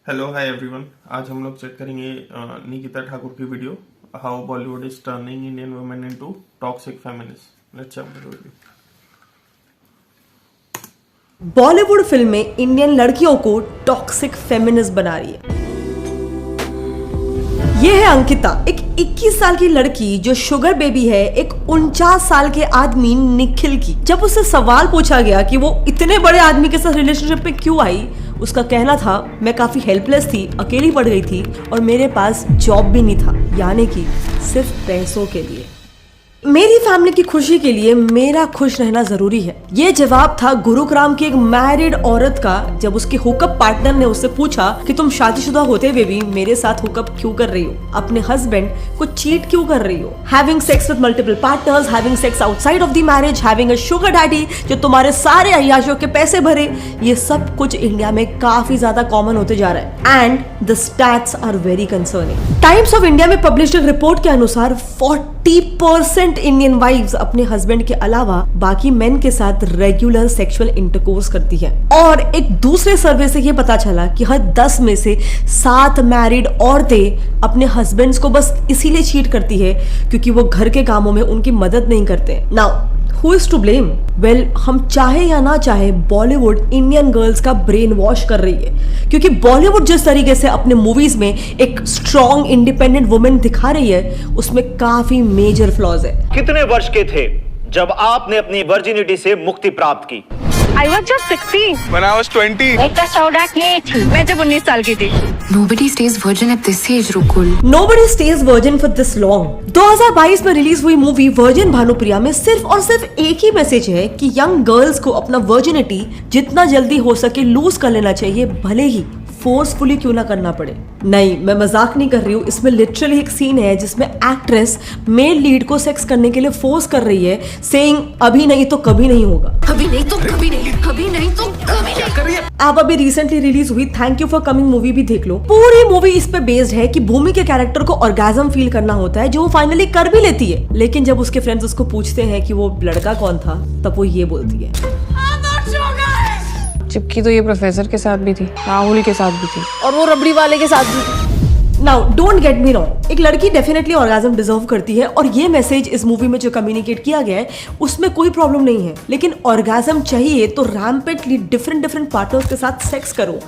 Hello hi everyone. आज हम लोग चेक करेंगे निकिता ठाकुर की video how Bollywood is turning Indian women into toxic feminist. Let's check the video. Bollywood फिल्में Indian लड़कियों को टॉक्सिक फेमिनिस्ट बना रही है। ये है अंकिता, एक 21 साल की लड़की जो शुगर बेबी है एक 49 साल के आदमी निखिल की। जब उससे सवाल पूछा गया कि वो इतने बड़े आदमी के साथ रिलेशनशिप में क्यों आई, उसका कहना था मैं काफी हेल्पलेस थी, अकेली पड़ गई थी और मेरे पास जॉब भी नहीं था, यानी कि सिर्फ पैसों के लिए। मेरी फैमिली की खुशी के लिए मेरा खुश रहना जरूरी है, ये जवाब था गुरुग्राम की एक मैरिड औरत का जब उसके हुकअप पार्टनर ने उससे पूछा कि तुम शादीशुदा होते हुए भी मेरे साथ हुकअप क्यों कर रही हो, अपने हस्बैंड को चीट क्यों कर रही हो, having sex with multiple partners, having sex outside of the marriage, having a sugar daddy जो तुम्हारे सारे अय्याशों के पैसे भरे। ये सब कुछ इंडिया में काफी ज्यादा कॉमन होते जा रहा है and the stats are very concerning. Times of India में पब्लिश्ड एक रिपोर्ट के अनुसार 40% इंडियन वाइफ्स अपने हस्बैंड के अलावा बाकी मेन के साथ रेगुलर सेक्सुअल इंटरकोर्स करती है। और एक दूसरे सर्वे से ये पता चला कि हर 10 में से 7 मैरिड औरतें अपने हस्बैंड्स को बस इसीलिए चीट करती है क्योंकि वो घर के कामों में उनकी मदद नहीं करते। Now who is to blame? Well, हम चाहे या ना चाहे बॉलीवुड इंडियन गर्ल्स का ब्रेन वॉश कर रही है, क्योंकि बॉलीवुड जिस तरीके से अपने मूवीज में एक स्ट्रॉन्ग इंडिपेंडेंट वुमेन दिखा रही है उसमें काफी मेजर फ्लॉज है। कितने वर्ष के थे जब आपने अपनी वर्जिनिटी से मुक्ति प्राप्त की? I was just 16. When I was 20. एक चौड़ा की थी मैं जब 19 साल की थी। Nobody stays virgin at this age, Rukul. Nobody stays virgin for this long. 2022 में रिलीज हुई मूवी वर्जिन भानुप्रिया में सिर्फ और सिर्फ एक ही मैसेज है कि यंग गर्ल्स को अपना वर्जिनिटी जितना जल्दी हो सके लूज कर लेना चाहिए, भले ही फोर्सफुली क्यों ना करना पड़े। नहीं, मैं मजाक नहीं कर रही हूँ, इसमें लिटरली एक सीन है जिसमें एक्ट्रेस मेल लीड को सेक्स करने के लिए फोर्स कर रही है, सेइंग अभी नहीं तो कभी नहीं होगा, अभी नहीं तो कभी नहीं, अभी नहीं तो कभी नहीं। आप अभी रिसेंटली रिलीज हुई thank you for coming movie भी देख लो। पूरी मूवी इस पे बेस्ड है कि भूमि के कैरेक्टर को ऑर्गेज्म फील करना होता है, जो वो फाइनली कर भी लेती है, लेकिन जब उसके फ्रेंड्स उसको पूछते हैं कि वो लड़का कौन था तब वो ये बोलती है। चिपकी तो ये प्रोफेसर के साथ भी थी, राहुल के साथ भी थी और वो रबड़ी वाले के साथ भी। Now don't get me wrong, एक लड़की डेफिनेटली ऑर्गेज्म डिजर्व करती है और ये मैसेज इस मूवी में जो कम्युनिकेट किया गया है उसमें कोई प्रॉब्लम नहीं है, लेकिन ऑर्गेज्म चाहिए तो रैम्पेंटली डिफरेंट पार्टनर्स के साथ सेक्स करो,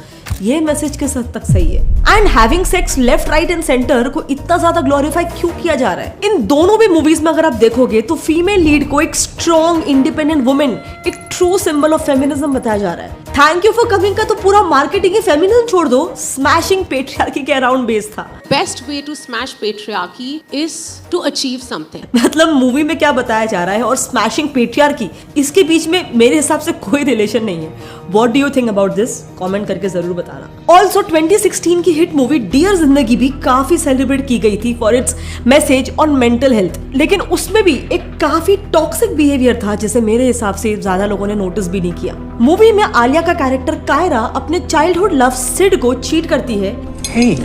ये मैसेज किस हद तक सही है? And having sex left right and centre को इतना ज्यादा ग्लोरीफाई क्यों किया जा रहा है? इन दोनों भी मूवीज में अगर आप देखोगे तो फीमेल लीड को एक स्ट्रॉन्ग इंडिपेंडेंट वुमेन, एक ट्रू सिंबल ऑफ फेमिनिज्म बताया जा रहा है। थैंक यू फॉर कमिंग का तो पूरा मार्केटिंग ही फेमिनिज्म छोड़ दो, स्मैशिंग पेट्रियार्की के अराउंड बेस्ड था। Best way to smash patriarchy is to achieve something. मतलब मूवी में क्या बताया जा रहा है और स्मैशिंग पेट्रियार्की, इसके बीच में मेरे हिसाब से कोई रिलेशन नहीं है। What do you think about this? Comment करके जरूर बताना। ऑल्सो 2016 की हिट मूवी डियर जिंदगी भी काफी सेलिब्रेट की गई थी for its message on mental health, लेकिन उसमें भी एक काफी टॉक्सिक बिहेवियर था जिसे मेरे हिसाब से ज्यादा लोगों ने नोटिस भी नहीं किया। मूवी में आलिया का कैरेक्टर कायरा अपने चाइल्डहुड लव सिड को चीट करती है। Hey.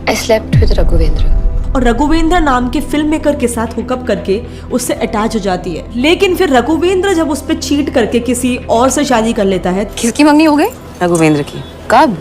I slept with Raghavendra. और रघुवेंद्र नाम के फिल्म मेकर के साथ हुकअप करके उससे अटैच हो जाती है, लेकिन फिर रघुवेंद्र जब उस पे चीट करके किसी और से शादी कर लेता है। किसकी मंगनी हो गई? रघुवेंद्र की। कब?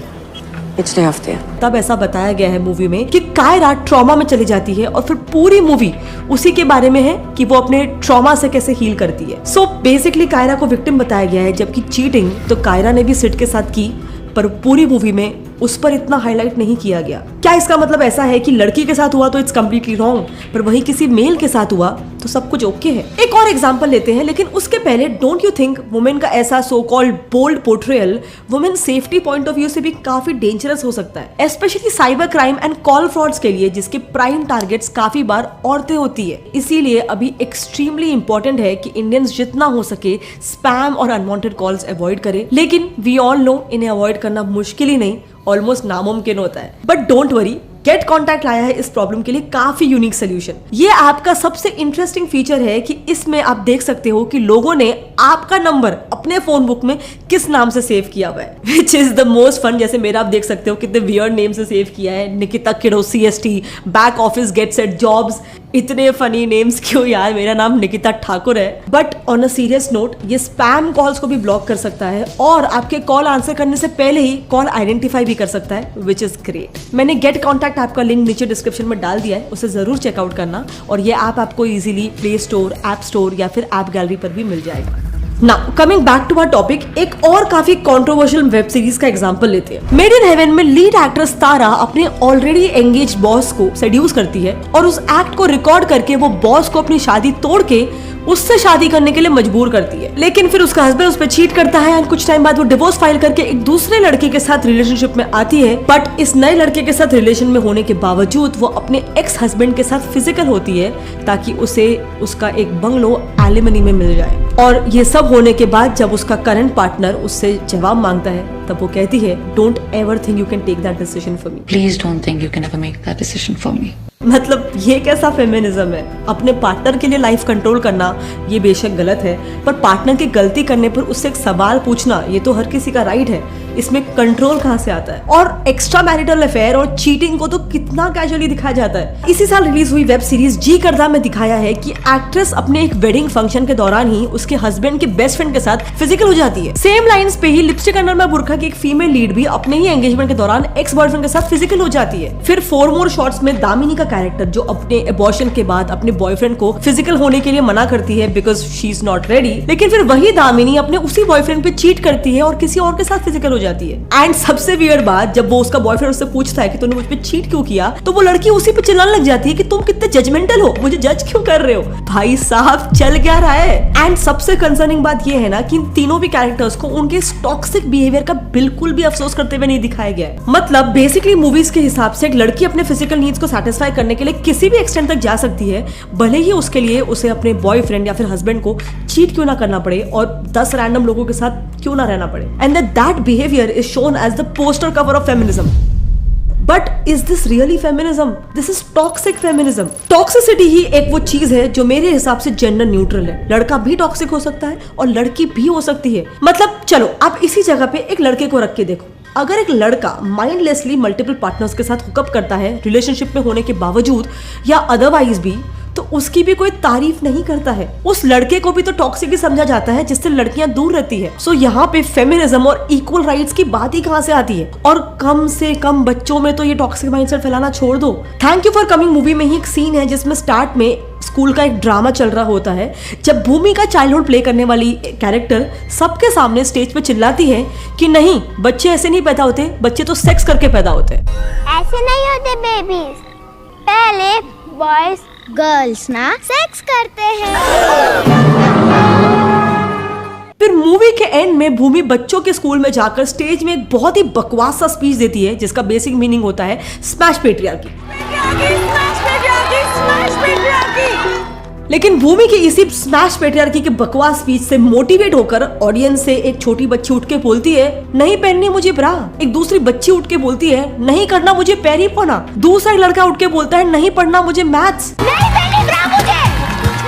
पिछले हफ्ते। तब ऐसा बताया गया है मूवी में कि कायरा ट्रॉमा में चली जाती है और फिर पूरी मूवी उसी के बारे में है कि वो अपने ट्रॉमा से कैसे हील करती है। सो बेसिकली कायरा को विक्टिम बताया गया है, जबकि चीटिंग तो कायरा ने भी सिड के साथ की, पर पूरी मूवी में उस पर इतना हाईलाइट नहीं किया गया। क्या इसका मतलब ऐसा है कि लड़की के साथ हुआ तो इट्स कम्प्लीटली रॉन्ग, पर वही किसी मेल के साथ हुआ तो सब कुछ ओके है? एक और एग्जांपल लेते हैं, लेकिन उसके पहले डोंट यू थिंक वुमेन का ऐसा so called bold portrayal women safety point of view से भी काफी डेंजरस हो सकता है, specially cyber crime and call frauds के लिए, जिसके प्राइम टारगेट्स काफी बार औरतें होती है। इसीलिए अभी एक्सट्रीमली इंपॉर्टेंट है कि इंडियंस जितना हो सके स्पैम और अनवांटेड कॉल्स अवॉइड करें, लेकिन वी ऑल नो इन्हें अवॉइड करना मुश्किल ही नहीं, ऑलमोस्ट नामुमकिन होता है। But don't worry, Get Contact लाया है इस प्रॉब्लम के लिए काफी यूनिक सोल्यूशन। ये ऐप का सबसे इंटरेस्टिंग फीचर है कि इसमें आप देख सकते हो कि लोगों ने आपका नंबर अपने फोन बुक में किस नाम से सेव किया हुआ है, which is the most fun. जैसे मेरा आप देख सकते हो कितने वियर्ड नेम से सेव किया है, निकिता किडो CST, back office get set jobs, इतने फनी नेम्स क्यों यार, मेरा नाम निकिता ठाकुर है। But on a serious note, ये स्पैम कॉल्स को भी ब्लॉक कर सकता है और आपके कॉल आंसर करने से पहले ही कॉल आइडेंटिफाई भी कर सकता है, विच इज ग्रेट। मैंने गेट कॉन्टैक्ट ऐप का लिंक नीचे डिस्क्रिप्शन में डाल दिया है, उसे जरूर चेकआउट करना। और ये ऐप आपको easily Play Store, App Store या फिर ऐप गैलरी पर भी मिल जाएगा। Now coming back to our topic, एक और काफी कंट्रोवर्शियल वेब सीरीज का एग्जांपल लेते हैं। मेड इन हेवन में लीड एक्ट्रेस तारा अपने ऑलरेडी एंगेज्ड बॉस को सेड्यूस करती है और उस एक्ट को रिकॉर्ड करके वो बॉस को अपनी शादी तोड़ के उससे शादी करने के लिए मजबूर करती है। लेकिन फिर उसका हस्बैंड उस पर चीट करता है और कुछ टाइम बाद वो डिवोर्स फाइल करके एक दूसरे लड़के के साथ रिलेशनशिप में आती है। बट इस नए लड़के के साथ रिलेशन में होने के बावजूद वो अपने एक्स हस्बैंड के साथ फिजिकल होती है ताकि उसे उसका एक बंगलो एलिमनी में मिल जाए। और ये सब होने के बाद जब उसका करंट पार्टनर उससे जवाब मांगता है तब वो कहती है, don't ever think you can take that decision for me. Please don't think you can ever make that decision for me. मतलब ये कैसा फेमिनिज्म है? अपने पार्टनर के लिए लाइफ कंट्रोल करना ये बेशक गलत है, पर पार्टनर की गलती करने पर उससे एक सवाल पूछना ये तो हर किसी का राइट है। इसमें कंट्रोल कहाँ से आता है? और एक्स्ट्रा मैरिटल अफेयर और चीटिंग को तो कितना कैजुअली दिखाया जाता है। इसी साल रिलीज हुई वेब सीरीज जी करदा में दिखाया है कि एक्ट्रेस अपने एक वेडिंग फंक्शन के दौरान ही उसके हस्बैंड के बेस्ट फ्रेंड के साथ फिजिकल हो जाती है। सेम लाइंस पे ही लिपस्टिक अंडर में बुरखा की एक फीमेल लीड भी अपने ही एंगेजमेंट के दौरान एक्स बॉयफ्रेंड के साथ फिजिकल हो जाती है। फिर 4 मोर शॉट्स में दामिनी का कैरेक्टर जो अपने एबॉर्शन के बाद अपने बॉयफ्रेंड को फिजिकल होने के लिए मना करती है because she is not ready, लेकिन फिर वही दामिनी अपने उसी बॉयफ्रेंड पे चीट करती है और किसी और के साथ फिजिकल हो जाती है। एंड सबसे वियर्ड बात, जब वो उसका बॉयफ्रेंड उससे पूछता है कि तूने मुझ पे चीट क्यों किया, तो वो लड़की उसी पे चिल्लाने लग जाती है कि तुम कितने जजमेंटल हो, मुझे जज क्यों कर रहे हो। भाई साहब चल क्या रहा है? एंड सबसे कंसर्निंग बात ये है ना कि इन तीनों भी कैरेक्टर्स को उनके टॉक्सिक बिहेवियर का बिल्कुल भी अफसोस करते हुए नहीं दिखाया गया है। मतलब बेसिकली मूवीज के हिसाब से एक लड़की अपने फिजिकल नीड्स को सेटिस्फाई करने के लिए किसी भी एक्सटेंट तक जा सकती है, भले ही उसके लिए उसे अपने बॉयफ्रेंड या फिर हस्बैंड को चीट क्यों ना करना पड़े और 10 रैंडम लोगों के साथ क्यों ना रहना पड़े। And that behaviour is shown as the poster cover of feminism. But is this really feminism? This is toxic feminism. Toxicity ही एक वो चीज है जो मेरे हिसाब से जेंडर न्यूट्रल है। लड़का भी टॉक्सिक हो सकता है और लड़की भी हो सकती है। मतलब चलो आप इसी जगह पे एक लड़के को रख के देखो, अगर एक लड़का माइंडलेसली मल्टीपल पार्टनर्स के साथ हुकअप करता है रिलेशनशिप में होने के बावजूद या अदरवाइज भी, तो उसकी भी कोई तारीफ नहीं करता है। उस लड़के को भी तो टॉक्सिक ही समझा जाता है जिससे लड़कियां दूर रहती है। सो यहाँ पे फेमिनिज्म और इक्वल राइट्स की बात ही कहाँ से आती है? और कम से कम बच्चों में तो ये टॉक्सिक माइंडसेट फैलाना छोड़ दो। Thank you for coming movie में ही एक सीन है जिसमें स्टार्ट में स्कूल का एक ड्रामा चल रहा होता है, जब भूमि का चाइल्डहुड प्ले करने वाली कैरेक्टर सबके सामने स्टेज पे चिल्लाती है कि नहीं, बच्चे ऐसे नहीं पैदा होते, बच्चे तो सेक्स करके पैदा होते हैं। ऐसे नहीं होते बेबीज, पहले बॉयज गर्ल्स ना सेक्स करते हैं। फिर मूवी के एंड में भूमि बच्चों के स्कूल में जाकर स्टेज में एक बहुत ही बकवास सा स्पीच देती है जिसका बेसिक मीनिंग होता है स्मैश पेट्रियार्की। लेकिन भूमि की इसी स्मैश पेट्रियार्की के बकवास स्पीच से मोटिवेट होकर ऑडियंस से एक छोटी बच्ची उठ के बोलती है, नहीं पहननी मुझे ब्रा। एक दूसरी बच्ची उठ के बोलती है, नहीं करना मुझे पैरी पौना। दूसरा लड़का उठ के बोलता है, नहीं पढ़ना मुझे मैथ्स। नहीं पहननी ब्रा मुझे,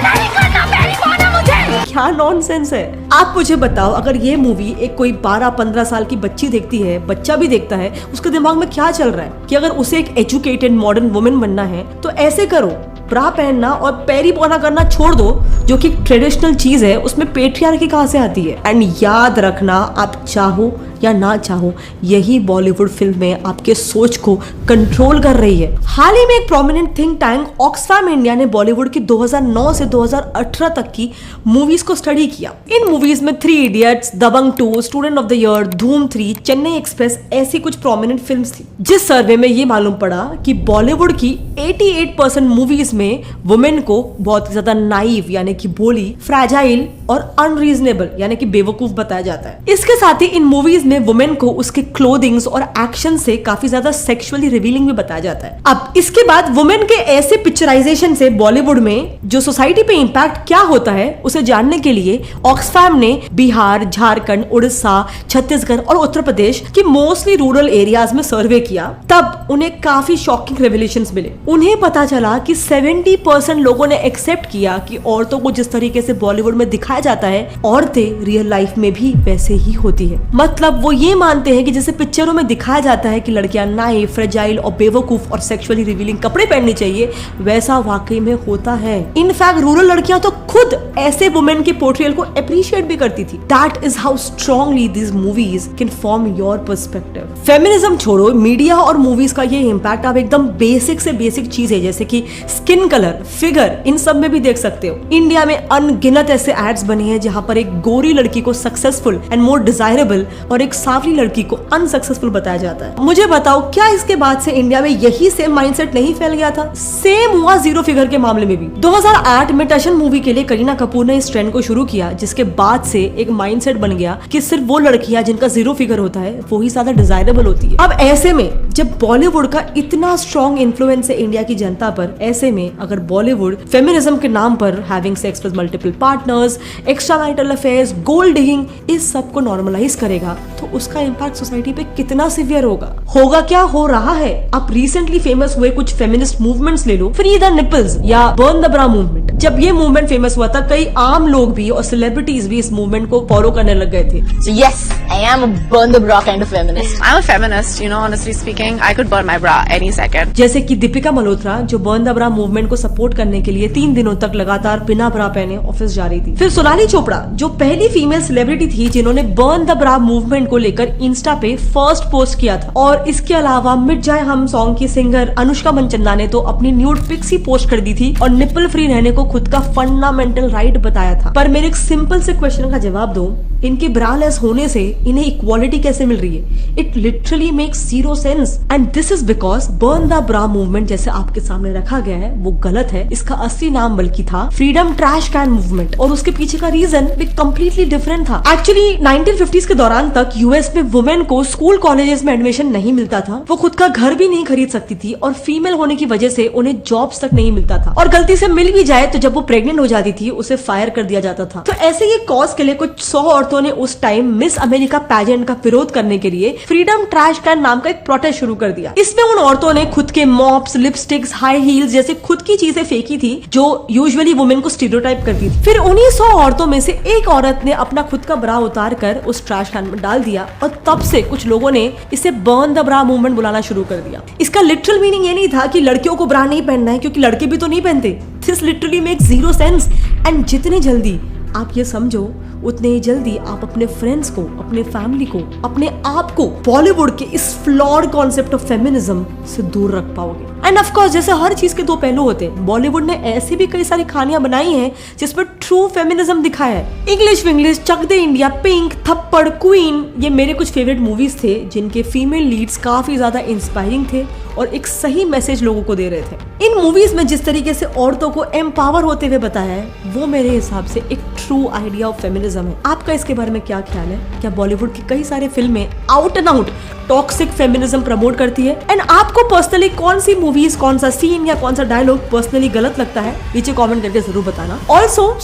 नहीं करना पैरी पौना मुझे। क्या नॉनसेंस है? आप मुझे बताओ, अगर ये मूवी एक कोई 12-15 साल की बच्ची देखती है, बच्चा भी देखता है, उसके दिमाग में क्या चल रहा है कि अगर उसे एक एजुकेटेड मॉडर्न वुमेन बनना है तो ऐसे करो, ब्रा पहनना और पैरी पौना करना छोड़ दो, जो कि ट्रेडिशनल चीज है, उसमें पेट्रियार्की कहाँ से आती है? एंड याद रखना, आप चाहो या ना चाहो, यही बॉलीवुड फिल्म में आपके सोच को कंट्रोल कर रही है। हाल ही में एक prominent think tank Oxfam India ने बॉलीवुड की 2009 से 2018 तक की मूवीज को स्टडी किया। इन मूवीज में 3 Idiots, Dabangg 2, Student of the Year, Dhoom 3, Chennai express ऐसी कुछ प्रोमिनेंट फिल्म्स थी। जिस सर्वे में ये मालूम पड़ा कि बॉलीवुड की 88% मूवीज में वुमेन को बहुत ज्यादा नाइव यानी कि भोली, फ्रैजाइल और अनरीजनेबल यानी कि बेवकूफ बताया जाता है। इसके साथ ही इन मूवीज में वुमेन को उसके क्लोथिंग्स और एक्शन से काफी ज्यादा सेक्सुअली रिवीलिंग भी बताया जाता है। अब इसके बाद वुमेन के ऐसे पिक्चराइजेशन से बॉलीवुड में जो सोसाइटी पे इम्पैक्ट क्या होता है उसे जानने के लिए ऑक्सफैम ने बिहार, झारखंड, उड़ीसा, छत्तीसगढ़ और उत्तर प्रदेश की मोस्टली रूरल एरियाज में सर्वे किया। तब उन्हें काफी शॉकिंग रेवलेशंस मिले। उन्हें पता चला कि 70% लोगों ने एक्सेप्ट किया कि औरतों को जिस तरीके से बॉलीवुड में दिखाया जाता है, औरतें रियल लाइफ में भी वैसे ही होती है। मतलब वो ये मानते हैं कि जैसे पिक्चरों में दिखाया जाता है कि लड़कियां नाइव, फ्रेजाइल और बेवकूफ और सेक्सुअली रिवीलिंग कपड़े पहनने चाहिए, वैसा वाकई में होता है। इनफैक्ट रूरल लड़कियां तो खुद ऐसे वुमेन की पोर्ट्रेयल को अप्रिशिएट भी करती थी। That is how strongly these movies can form your perspective. Feminism छोड़ो, मीडिया और मूवीज का ये इम्पैक्ट आप एकदम बेसिक से बेसिक चीज है जैसे कि स्किन कलर, फिगर, इन सब में भी देख सकते हो। इंडिया में अनगिनत ऐसे एड्स बने हैं जहां पर एक गोरी लड़की को सक्सेसफुल एंड मोर डिजायरेबल और एक सांवली लड़की को अनसक्सेसफुल बताया जाता है। मुझे बताओ, क्या इसके बाद से इंडिया में यही सेम माइंडसेट नहीं फैल गया था? सेम हुआ जीरो फिगर के मामले में भी। 2008 में टशन मूवी के लिए करीना कपूर ने इस ट्रेंड को शुरू किया, जिसके बाद से एक माइंडसेट बन गया कि सिर्फ वो लड़कियां जिनका जीरो फिगर होता है वो ही ज्यादा डिजायरेबल होती है। अब ऐसे में जब बॉलीवुड का इतना स्ट्रॉन्ग इन्फ्लुएंस है इंडिया की जनता पर, ऐसे में अगर बॉलीवुड फेमिनिज्म के नाम पर having sex with multiple partners, extra marital affairs, gold digging, इस सब को नॉर्मलाइज करेगा तो उसका इम्पैक्ट सोसाइटी पे कितना सीवियर होगा क्या हो रहा है? आप रिसेंटली फेमस हुए कुछ फेमिनिस्ट मूवमेंट्स ले लो, फ्री द निपल्स या बर्न द ब्रा मूवमेंट। जब ये मूवमेंट फेमस हुआ था, कई आम लोग भी और सेलिब्रिटीज भी इस मूवमेंट को फॉलो करने लग गए थे। So yes, I am a burn the bra kind of feminist. I'm a feminist, you know, honestly speaking, I could burn my bra any second. जैसे कि दीपिका मल्होत्रा जो बर्न द ब्रा मूवमेंट को support करने के लिए 3 दिनों तक लगातार बिना ब्रा पहने ऑफिस जा रही थी। फिर सोनाली चोपड़ा जो पहली फीमेल सेलिब्रिटी थी जिन्होंने बर्न द ब्रा मूवमेंट को लेकर इंस्टा पे फर्स्ट पोस्ट किया था। और इसके अलावा मिट जाए हम सॉन्ग की सिंगर अनुष्का मनचंदा ने तो अपनी न्यूड पिक्स ही पोस्ट कर दी थी और निपल फ्री रहने को खुद का फंडामेंटल राइट बताया था। पर मेरे एक सिंपल से क्वेश्चन का जवाब दो, इनके ब्रालेस होने से इन्हें इक्वालिटी कैसे मिल रही है? It literally makes zero sense and this is because burn the bra movement जैसे आपके सामने रखा गया है वो गलत है। इसका असली नाम बल्कि था फ्रीडम ट्रैश कैन मूवमेंट और उसके पीछे का रीजन भी कम्प्लीटली डिफरेंट था। एक्चुअली 1950s के दौरान तक यूएस में वुमेन को स्कूल कॉलेजेस में एडमिशन नहीं मिलता था, वो खुद का घर भी नहीं खरीद सकती थी और फीमेल होने की वजह से उन्हें जॉब्स तक नहीं मिलता था और गलती से मिल भी जाए तो जब वो प्रेग्नेंट हो जाती थी उसे फायर कर दिया जाता था। तो ऐसे ही कॉज के लिए कुछ 100 औरतों ने उस टाइम मिस अमेरिका पैजेंट का विरोध करने के लिए फ्रीडम ट्रैश कैन नाम का एक प्रोटेस्ट शुरू कर दिया। इसमें उन औरतों ने खुद के मॉप्स, लिपस्टिक्स, हाई हील्स जैसे खुद की चीजें फेंकी थी जो यूजुअली वुमेन को स्टीरियोटाइप करती थी। फिर उन्हीं 100 औरतों में से एक औरत ने अपना खुद का ब्रा उतार कर उस ट्रैश कैन में डाल दिया और तब से कुछ लोगों ने इसे बर्न द ब्रा मूवमेंट बुलाना शुरू कर दिया। इसका लिटरल मीनिंग ये नहीं था कि लड़कियों को ब्रा नहीं पहनना है क्योंकि लड़के भी तो नहीं पहनते। This literally makes zero sense and जितनी जल्दी आप ये समझो उतने ही जल्दी आप अपने फ्रेंड्स को, अपने फैमिली को, अपने आप को बॉलीवुड के इस फ्लॉड कॉन्सेप्ट ऑफ फेमिनिज्म से दूर रख पाओगे। एंड ऑफ कोर्स जैसे हर चीज के दो पहलू होते हैं, बॉलीवुड ने ऐसी भी कई सारी कहानियां बनाई हैं जिसमें ट्रू फेमिनिज्म दिखाया है। इंग्लिश विंग्लिश, चक दे इंडिया, पिंक, थप्पड़, क्वीन, ये मेरे कुछ फेवरेट मूवीज थे जिनके फीमेल लीड्स काफी ज्यादा इंस्पायरिंग थे और एक सही मैसेज लोगों को दे रहे थे। इन मूवीज में जिस तरीके से औरतों को एम्पावर होते हुए बताया है वो मेरे हिसाब से एक ट्रू आइडिया ऑफ फेमिनिज्म है। आपका इसके बारे में क्या ख्याल है? क्या बॉलीवुड की कई सारे फिल्में out and out toxic feminism promote करती है? एंड आपको पर्सनली कौन सी मूवीज, कौन सा सीन या कौन सा डायलॉग पर्सनली गलत लगता है? नीचे कमेंट करके जरूर बताना। ऑल्सो